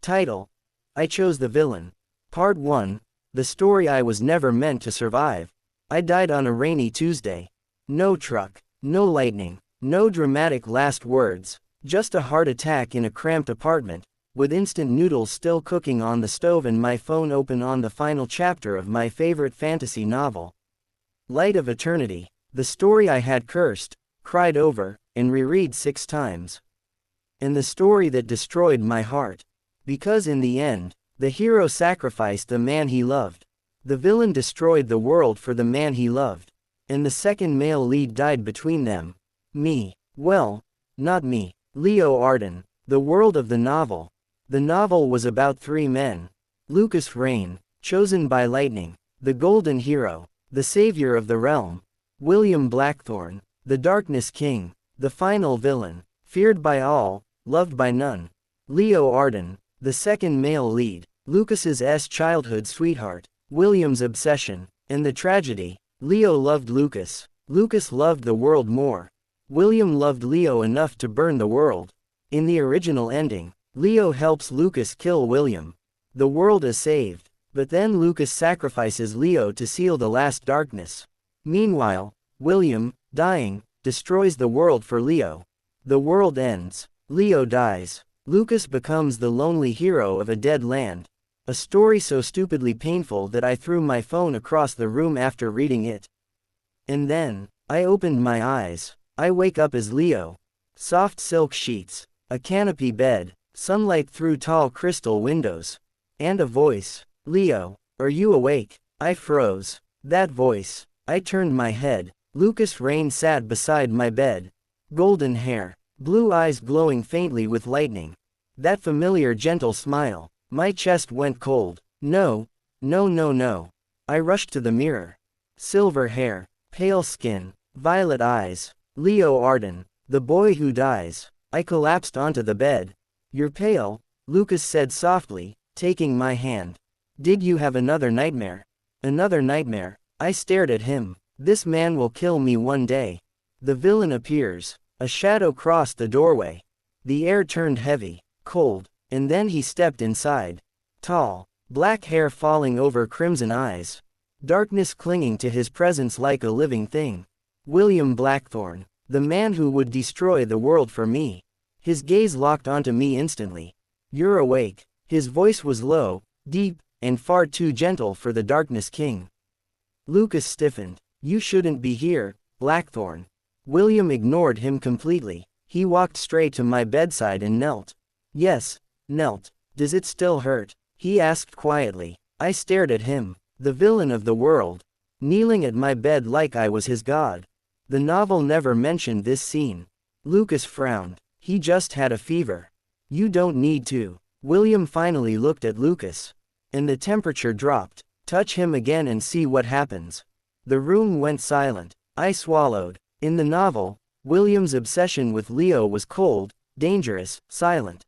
Title: I chose the villain. Part 1. The story I was never meant to survive. I died on a rainy Tuesday. No truck, no lightning, no dramatic last words, just a heart attack in a cramped apartment, with instant noodles still cooking on the stove and my phone open on the final chapter of my favorite fantasy novel. Light of Eternity, the story I had cursed, cried over, and reread 6 times. And the story that destroyed my heart. Because in the end, the hero sacrificed the man he loved. The villain destroyed the world for the man he loved. And the second male lead died between them. Me. Well, not me. Lio Arden. The world of the novel. The novel was about 3 men. Lucas Rayne, chosen by lightning, the golden hero, the savior of the realm. William Blackthorne, the darkness king, the final villain, feared by all, loved by none. Lio Arden, the second male lead, Lucas's childhood sweetheart, William's obsession, and the tragedy. Lio loved Lucas. Lucas loved the world more. William loved Lio enough to burn the world. In the original ending, Lio helps Lucas kill William. The world is saved, but then Lucas sacrifices Lio to seal the last darkness. Meanwhile, William, dying, destroys the world for Lio. The world ends. Lio dies. Lucas becomes the lonely hero of a dead land. A story so stupidly painful that I threw my phone across the room after reading it. And then, I opened my eyes. I wake up as Lio. Soft silk sheets, a canopy bed, sunlight through tall crystal windows. And a voice. Lio, are you awake? I froze. That voice. I turned my head. Lucas Rayne sat beside my bed. Golden hair. Blue eyes glowing faintly with lightning. That familiar gentle smile. My chest went cold. No. No, no, no. I rushed to the mirror. Silver hair. Pale skin. Violet eyes. Lio Arden. The boy who dies. I collapsed onto the bed. You're pale, Lucas said softly, taking my hand. Did you have another nightmare? Another nightmare. I stared at him. This man will kill me one day. The villain appears. A shadow crossed the doorway. The air turned heavy, cold, and then he stepped inside. Tall, black hair falling over crimson eyes. Darkness clinging to his presence like a living thing. William Blackthorne, the man who would destroy the world for me. His gaze locked onto me instantly. You're awake. His voice was low, deep, and far too gentle for the darkness king. Lucas stiffened. You shouldn't be here, Blackthorne. William ignored him completely. He walked straight to my bedside and knelt. Yes, knelt. Does it still hurt? He asked quietly. I stared at him. The villain of the world. Kneeling at my bed like I was his god. The novel never mentioned this scene. Lucas frowned. He just had a fever. You don't need to. William finally looked at Lucas. And the temperature dropped. Touch him again and see what happens. The room went silent. I swallowed. In the novel, William's obsession with Lio was cold, dangerous, silent.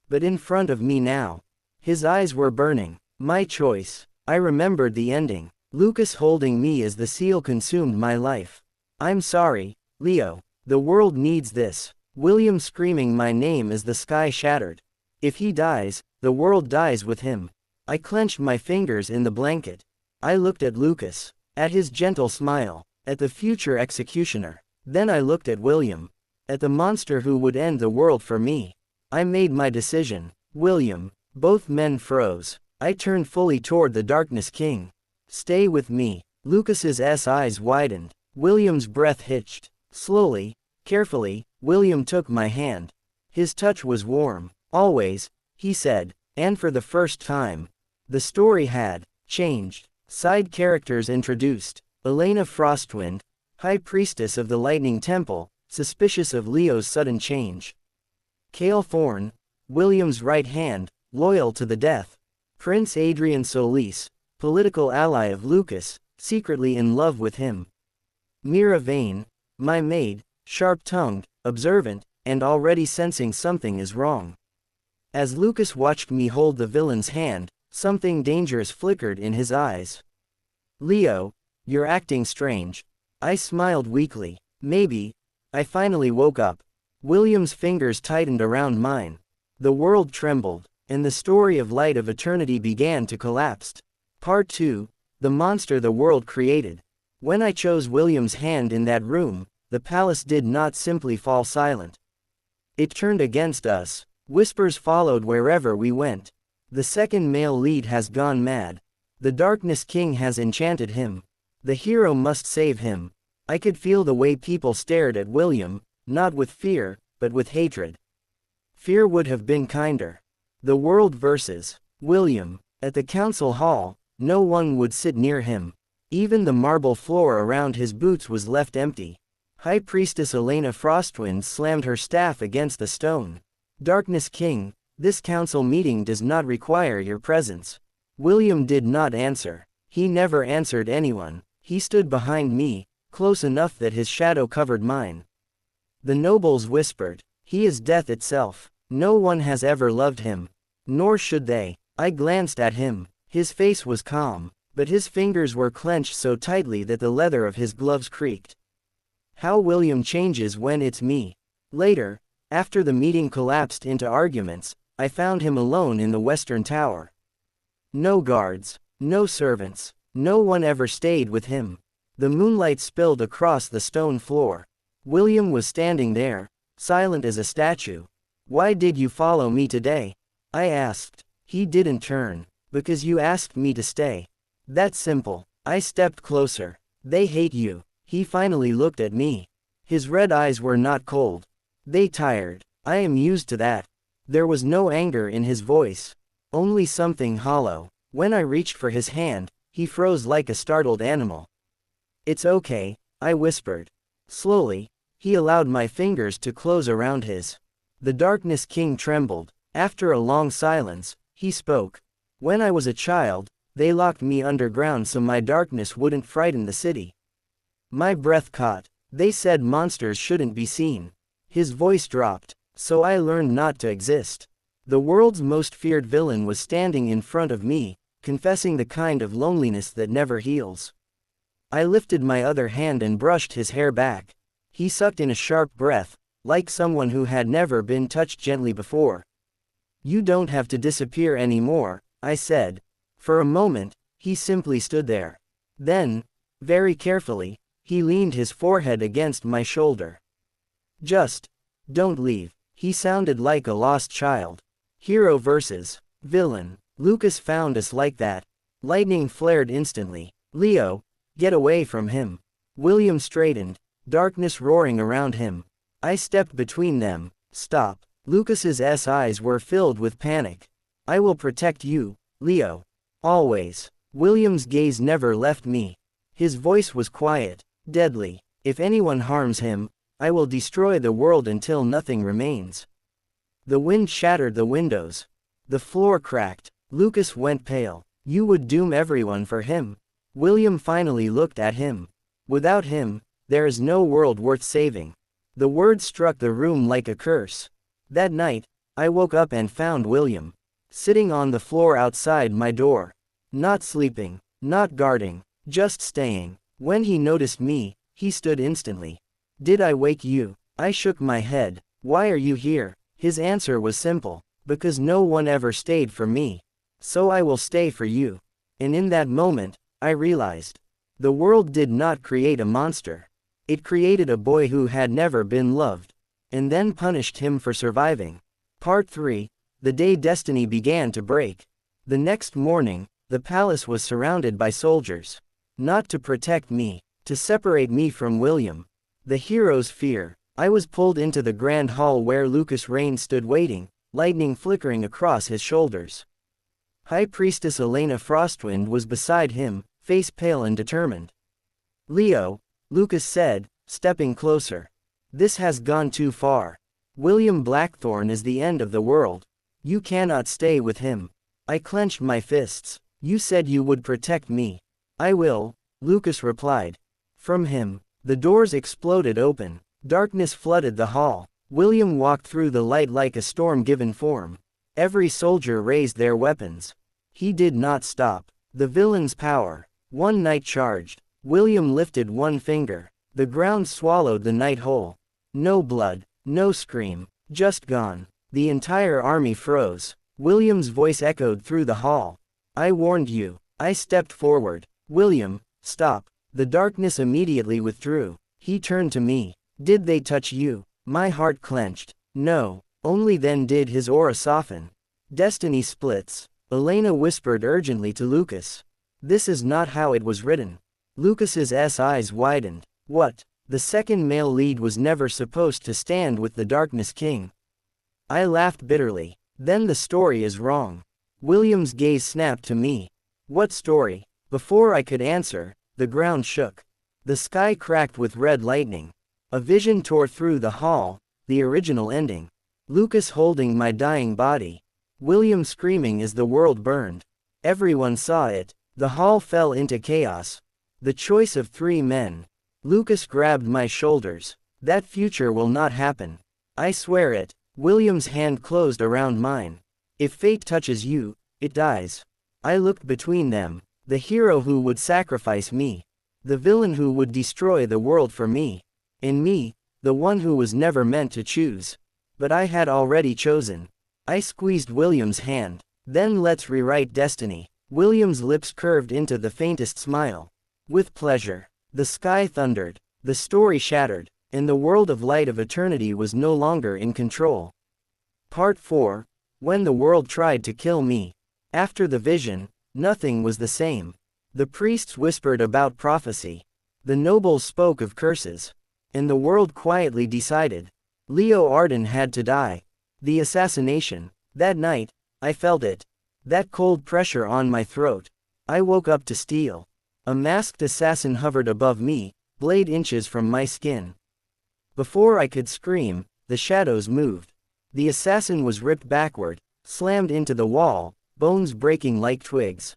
But in front of me now, his eyes were burning. My choice. I remembered the ending. Lucas holding me as the seal consumed my life. I'm sorry, Lio. The world needs this. William screaming my name as the sky shattered. If he dies, the world dies with him. I clenched my fingers in the blanket. I looked at Lucas, at his gentle smile, at the future executioner. Then I looked at William, at the monster who would end the world for me. I made my decision. William. Both men froze. I turned fully toward the darkness king. Stay with me. Lucas's eyes widened. William's breath hitched. Slowly, carefully, William took my hand. His touch was warm. Always, he said, and for the first time, the story had changed. Side characters introduced. Elena Frostwind, High Priestess of the Lightning Temple, suspicious of Lio's sudden change. Cale Thorne, William's right hand, loyal to the death. Prince Adrian Solis, political ally of Lucas, secretly in love with him. Mira Vane, my maid, sharp-tongued, observant, and already sensing something is wrong. As Lucas watched me hold the villain's hand, something dangerous flickered in his eyes. Lio, you're acting strange. I smiled weakly. Maybe. I finally woke up. William's fingers tightened around mine. The world trembled. and the story of Light of Eternity began to collapse. Part 2, The Monster the World Created. When I chose William's hand in that room, the palace did not simply fall silent. It turned against us. Whispers followed wherever we went. The second male lead has gone mad. The Darkness King has enchanted him. The hero must save him. I could feel the way people stared at William, not with fear, but with hatred. Fear would have been kinder. The world versus William. At the council hall, no one would sit near him. Even the marble floor around his boots was left empty. High Priestess Elena Frostwind slammed her staff against the stone. Darkness King, this council meeting does not require your presence. William did not answer. He never answered anyone. He stood behind me, close enough that his shadow covered mine. The nobles whispered, "He is death itself. No one has ever loved him. Nor should they." I glanced at him. His face was calm, but his fingers were clenched so tightly that the leather of his gloves creaked. How William changes when it's me. Later, after the meeting collapsed into arguments, I found him alone in the Western Tower. No guards, no servants, no one ever stayed with him. The moonlight spilled across the stone floor. William was standing there, silent as a statue. "Why did you follow me today?" I asked. He didn't turn. "Because you asked me to stay. That's simple." I stepped closer. "They hate you." He finally looked at me. His red eyes were not cold. They tired. I am used to that. There was no anger in his voice. Only something hollow. When I reached for his hand, he froze like a startled animal. "It's okay," I whispered. Slowly, he allowed my fingers to close around his. The Darkness King trembled. After a long silence, he spoke. "When I was a child, they locked me underground so my darkness wouldn't frighten the city. My breath caught. They said monsters shouldn't be seen." His voice dropped. "So I learned not to exist." The world's most feared villain was standing in front of me, confessing the kind of loneliness that never heals. I lifted my other hand and brushed his hair back. He sucked in a sharp breath, like someone who had never been touched gently before. "You don't have to disappear anymore," I said. For a moment, he simply stood there. Then, very carefully, he leaned his forehead against my shoulder. "Just don't leave." He sounded like a lost child. Hero versus villain. Lucas found us like that. Lightning flared instantly. "Lio, get away from him." William straightened, darkness roaring around him. I stepped between them. "Stop." Lucas's eyes were filled with panic. "I will protect you, Lio. Always." William's gaze never left me. His voice was quiet, deadly. "If anyone harms him, I will destroy the world until nothing remains." The wind shattered the windows. The floor cracked. Lucas went pale. "You would doom everyone for him." William finally looked at him. "Without him, there is no world worth saving." The words struck the room like a curse. That night, I woke up and found William sitting on the floor outside my door. Not sleeping, not guarding, just staying. When he noticed me, he stood instantly. "Did I wake you?" I shook my head. "Why are you here?" His answer was simple. "Because no one ever stayed for me. So I will stay for you." And in that moment, I realized. The world did not create a monster. It created a boy who had never been loved. And then punished him for surviving. Part 3, The Day Destiny Began to Break. The next morning, the palace was surrounded by soldiers. Not to protect me, to separate me from William. The hero's fear. I was pulled into the grand hall where Rayne stood waiting, lightning flickering across his shoulders. High Priestess Elena Frostwind was beside him, face pale and determined. "Lio," Lucas said, stepping closer. "This has gone too far. William Blackthorne is the end of the world. You cannot stay with him." I clenched my fists. "You said you would protect me." "I will," Lucas replied. From him, the doors exploded open. Darkness flooded the hall. William walked through the light like a storm-given form. Every soldier raised their weapons. He did not stop. The villain's power. One night charged. William lifted one finger. The ground swallowed the night whole. No blood, no scream, just gone. The entire army froze. William's voice echoed through the hall. I warned you. I stepped forward. William, stop. The darkness immediately withdrew. He turned to me. Did they touch you? My heart clenched. No. Only then did his aura soften. Destiny splits. Elena whispered urgently to Lucas. This is not how it was written. Lucas's eyes widened. What? The second male lead was never supposed to stand with the Darkness King. I laughed bitterly. Then the story is wrong. William's gaze snapped to me. What story? Before I could answer, the ground shook. The sky cracked with red lightning. A vision tore through the hall, the original ending. Lucas holding my dying body. William screaming as the world burned. Everyone saw it. The hall fell into chaos. The choice of 3 men. Lucas grabbed my shoulders. That future will not happen. I swear it. William's hand closed around mine. If fate touches you, it dies. I looked between them. The hero who would sacrifice me. The villain who would destroy the world for me. And me, the one who was never meant to choose. But I had already chosen. I squeezed William's hand. Then let's rewrite destiny. William's lips curved into the faintest smile. With pleasure. The sky thundered. The story shattered. And the world of light of eternity was no longer in control. Part 4. When the world tried to kill me. After the vision, nothing was the same. The priests whispered about prophecy. The nobles spoke of curses. And the world quietly decided. Lio Arden had to die. The assassination. That night, I felt it. That cold pressure on my throat. I woke up to steel. A masked assassin hovered above me, blade inches from my skin. Before I could scream, the shadows moved. The assassin was ripped backward, slammed into the wall, bones breaking like twigs.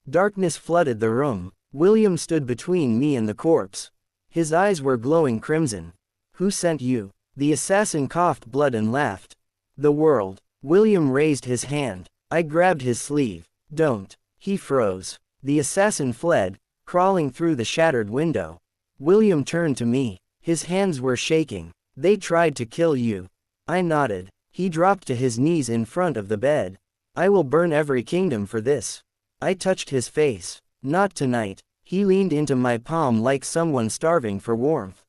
Darkness flooded the room. William stood between me and the corpse. His eyes were glowing crimson. Who sent you? The assassin coughed blood and laughed. The world. William raised his hand. I grabbed his sleeve. Don't. He froze. The assassin fled, crawling through the shattered window. William turned to me. His hands were shaking. They tried to kill you. I nodded. He dropped to his knees in front of the bed. I will burn every kingdom for this. I touched his face. Not tonight. He leaned into my palm like someone starving for warmth.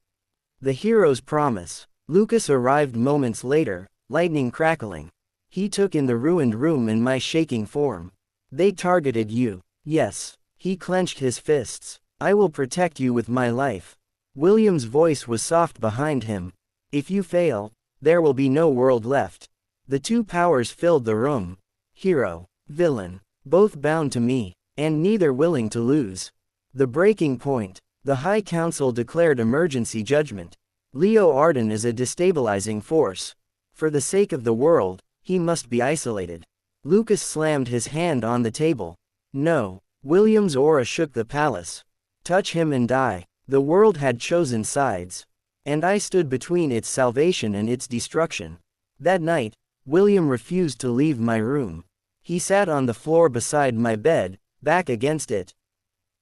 The hero's promise. Lucas arrived moments later, lightning crackling. He took in the ruined room in my shaking form. They targeted you. Yes. He clenched his fists. I will protect you with my life. William's voice was soft behind him. If you fail, there will be no world left. The 2 powers filled the room. Hero, villain, both bound to me, and neither willing to lose. The breaking point. The High Council declared emergency judgment. Lio Arden is a destabilizing force. For the sake of the world, he must be isolated. Lucas slammed his hand on the table. No. William's aura shook the palace. Touch him and die. The world had chosen sides. And I stood between its salvation and its destruction. That night, William refused to leave my room. He sat on the floor beside my bed, back against it.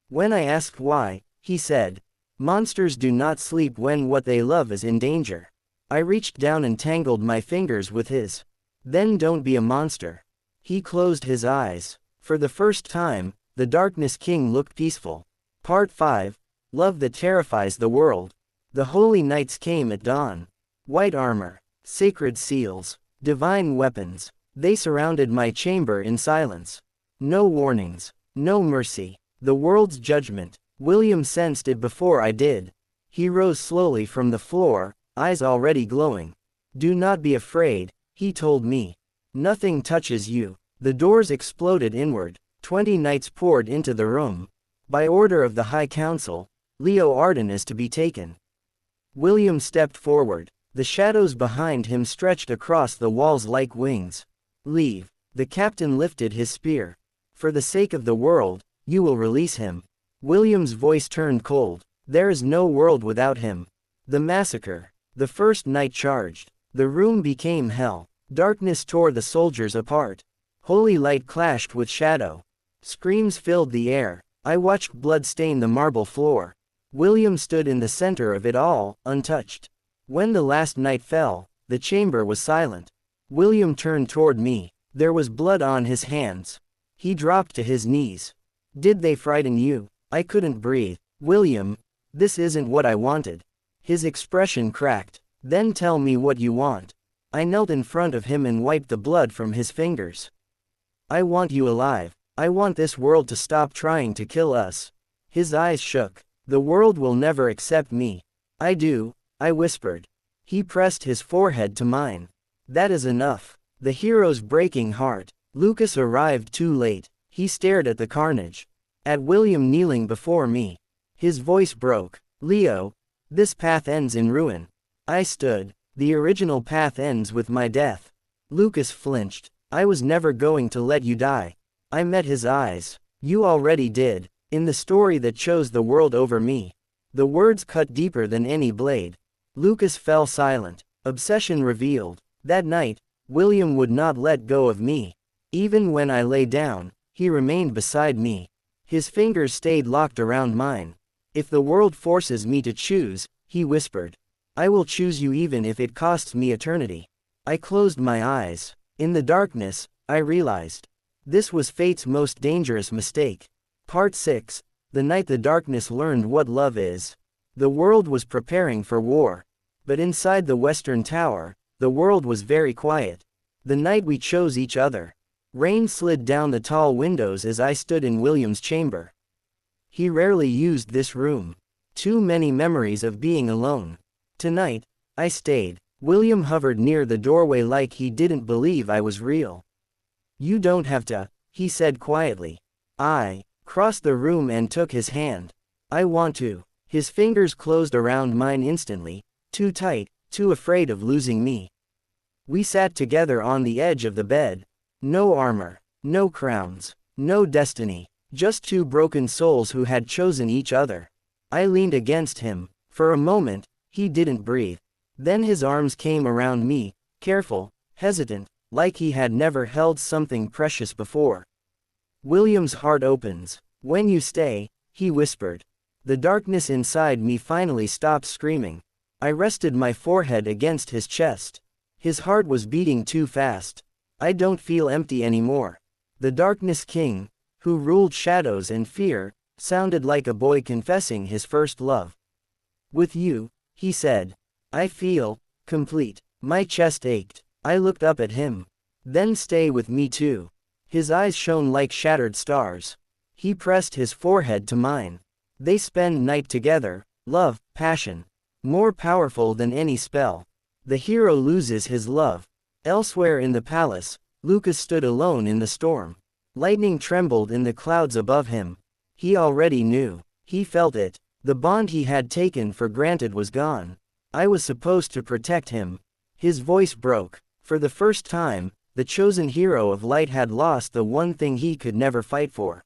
When I asked why, he said, monsters do not sleep when what they love is in danger. I reached down and tangled my fingers with his. Then don't be a monster. He closed his eyes. For the first time, the Darkness King looked peaceful. Part 5. Love that terrifies the world. The holy knights came at dawn. White armor, sacred seals, divine weapons. They surrounded my chamber in silence. No warnings, no mercy. The world's judgment. William sensed it before I did. He rose slowly from the floor, eyes already glowing. Do not be afraid, he told me. Nothing touches you. The doors exploded inward. 20 knights poured into the room. By order of the High Council, Lio Arden is to be taken. William stepped forward. The shadows behind him stretched across the walls like wings. Leave. The captain lifted his spear. For the sake of the world, you will release him. William's voice turned cold. There is no world without him. The massacre. The first knight charged. The room became hell. Darkness tore the soldiers apart. Holy light clashed with shadow. Screams filled the air. I watched blood stain the marble floor. William stood in the center of it all, untouched. When the last knight fell, the chamber was silent. William turned toward me. There was blood on his hands. He dropped to his knees. Did they frighten you? I couldn't breathe. William, this isn't what I wanted. His expression cracked. Then tell me what you want. I knelt in front of him and wiped the blood from his fingers. I want you alive. I want this world to stop trying to kill us. His eyes shook. The world will never accept me. I do, I whispered. He pressed his forehead to mine. That is enough. The hero's breaking heart. Lucas arrived too late. He stared at the carnage. At William kneeling before me. His voice broke. Lio, this path ends in ruin. I stood. The original path ends with my death. Lucas flinched. I was never going to let you die. I met his eyes. You already did. In the story that chose the world over me. The words cut deeper than any blade. Lucas fell silent. Obsession revealed. That night, William would not let go of me. Even when I lay down, he remained beside me. His fingers stayed locked around mine. If the world forces me to choose, he whispered, I will choose you even if it costs me eternity. I closed my eyes. In the darkness, I realized. This was fate's most dangerous mistake. Part 6. The night the darkness learned what love is. The world was preparing for war. But inside the Western Tower, the world was very quiet. The night we chose each other. Rain slid down the tall windows as I stood in William's chamber. He rarely used this room. Too many memories of being alone. Tonight, I stayed. William hovered near the doorway like he didn't believe I was real. You don't have to, he said quietly. I crossed the room and took his hand. I want to. His fingers closed around mine instantly, too tight, too afraid of losing me. We sat together on the edge of the bed. No armor, no crowns, no destiny, just two broken souls who had chosen each other. I leaned against him. For a moment, he didn't breathe. Then his arms came around me, careful, hesitant, like he had never held something precious before. William's heart opens. When you stay, he whispered. The darkness inside me finally stopped screaming. I rested my forehead against his chest. His heart was beating too fast. I don't feel empty anymore. The Darkness King, who ruled shadows and fear, sounded like a boy confessing his first love. With you, he said, I feel complete. My chest ached. I looked up at him. Then stay with me too. His eyes shone like shattered stars. He pressed his forehead to mine. They spend night together, love, passion. More powerful than any spell. The hero loses his love. Elsewhere in the palace, Lucas stood alone in the storm. Lightning trembled in the clouds above him. He already knew. He felt it. The bond he had taken for granted was gone. I was supposed to protect him. His voice broke. For the first time, the chosen hero of light had lost the one thing he could never fight for.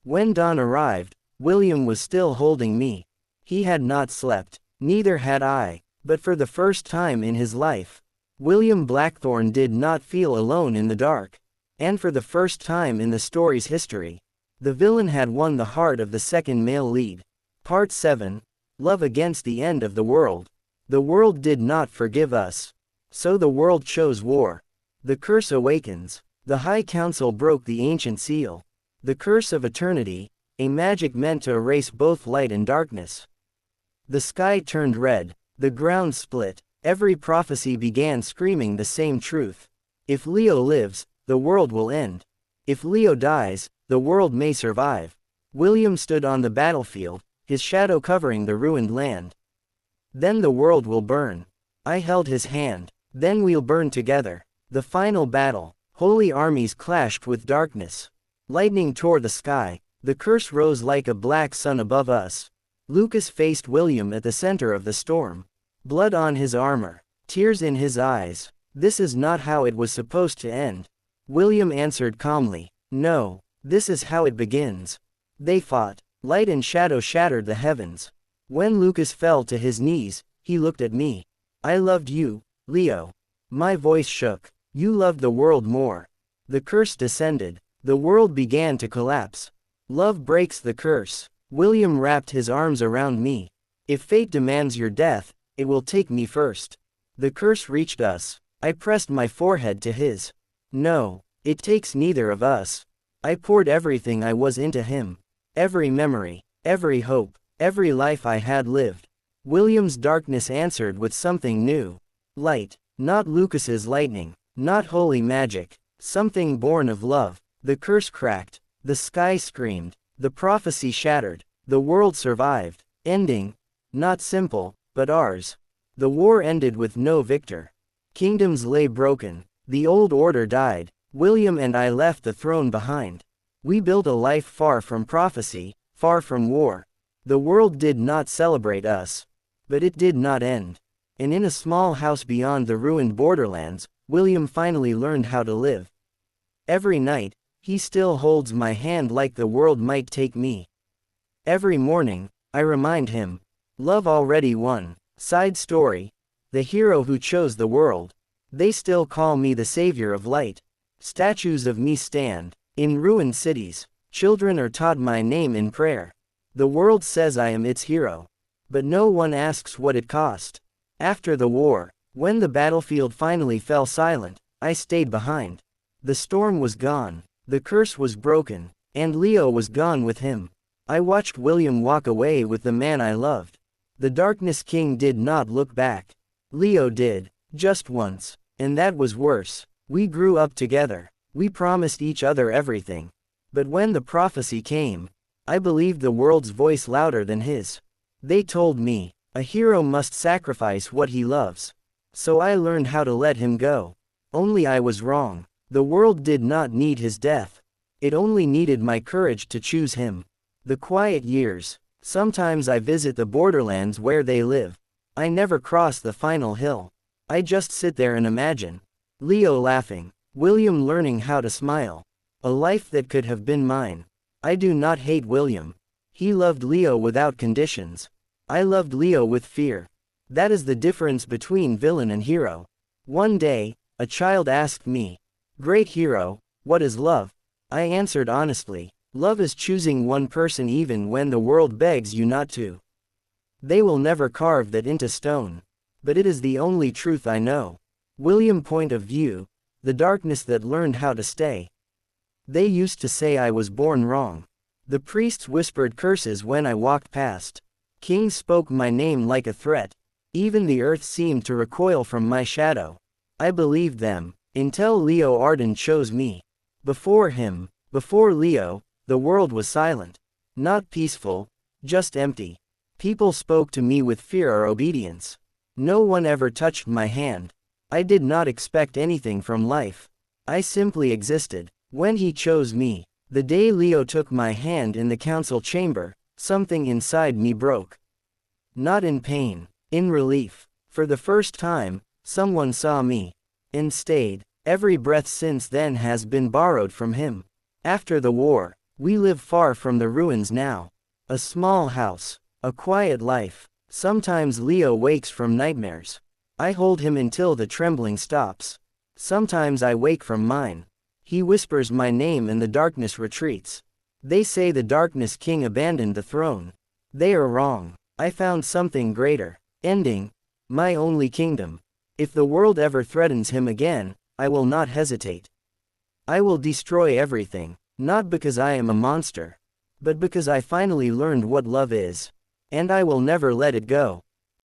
When dawn arrived, William was still holding me. He had not slept. Neither had I. But for the first time in his life, William Blackthorne did not feel alone in the dark. And for the first time in the story's history, the villain had won the heart of the second male lead. Part 7. Love against the end of the world. The world did not forgive us. So the world chose war. The curse awakens. The High Council broke the ancient seal. The curse of eternity, a magic meant to erase both light and darkness. The sky turned red. The ground split. Every prophecy began screaming the same truth. If Lio lives, the world will end. If Lio dies, the world may survive. William stood on the battlefield, his shadow covering the ruined land. Then the world will burn. I held his hand. Then we'll burn together. The final battle. Holy armies clashed with darkness. Lightning tore the sky. The curse rose like a black sun above us. Lucas faced William at the center of the storm. Blood on his armor. Tears in his eyes. This is not how it was supposed to end. William answered calmly. No, this is how it begins. They fought. Light and shadow shattered the heavens. When Lucas fell to his knees, he looked at me. I loved you, Lio. My voice shook. You loved the world more. The curse descended. The world began to collapse. Love breaks the curse. William wrapped his arms around me. If fate demands your death, it will take me first. The curse reached us. I pressed my forehead to his. No, It takes neither of us. I poured everything I was into him. Every memory, every hope, every life I had lived. William's darkness answered with something new. Light, not Lucas's lightning, not holy magic, something born of love. The curse cracked, the sky screamed, the prophecy shattered, the world survived. Ending, not simple, but ours. The war ended with no victor. Kingdoms lay broken, the old order died. William and I left the throne behind. We built a life far from prophecy, far from war. The world did not celebrate us. But it did not end. And in a small house beyond the ruined borderlands, William finally learned how to live. Every night, he still holds my hand like the world might take me. Every morning, I remind him, love already won. Side story. The hero who chose the world. They still call me the savior of light. Statues of me stand. In ruined cities, children are taught my name in prayer. The world says I am its hero. But no one asks what it cost. After the war, when the battlefield finally fell silent, I stayed behind. The storm was gone, the curse was broken, and Lio was gone with him. I watched William walk away with the man I loved. The Darkness King did not look back. Lio did, just once, and that was worse. We grew up together. We promised each other everything. But when the prophecy came, I believed the world's voice louder than his. They told me, a hero must sacrifice what he loves. So I learned how to let him go. Only I was wrong. The world did not need his death. It only needed my courage to choose him. The quiet years. Sometimes I visit the borderlands where they live. I never cross the final hill. I just sit there and imagine. Lio laughing. William learning how to smile. A life that could have been mine. I do not hate William. He loved Lio without conditions. I loved Lio with fear. That is the difference between villain and hero. One day, a child asked me, "Great hero, what is love?" I answered honestly, love is choosing one person even when the world begs you not to. They will never carve that into stone. But it is the only truth I know. William point of view, the darkness that learned how to stay. They used to say I was born wrong. The priests whispered curses when I walked past. Kings spoke my name like a threat. Even the earth seemed to recoil from my shadow. I believed them, until Lio Arden chose me. Before him, before Lio, the world was silent. Not peaceful, just empty. People spoke to me with fear or obedience. No one ever touched my hand. I did not expect anything from life. I simply existed. When he chose me, the day Lio took my hand in the council chamber, something inside me broke. Not in pain, in relief. For the first time, someone saw me. And stayed. Every breath since then has been borrowed from him. After the war, we live far from the ruins now. A small house, a quiet life. Sometimes Lio wakes from nightmares. I hold him until the trembling stops. Sometimes I wake from mine. He whispers my name and the darkness retreats. They say the Darkness King abandoned the throne. They are wrong. I found something greater. Ending. My only kingdom. If the world ever threatens him again, I will not hesitate. I will destroy everything, not because I am a monster, but because I finally learned what love is. And I will never let it go.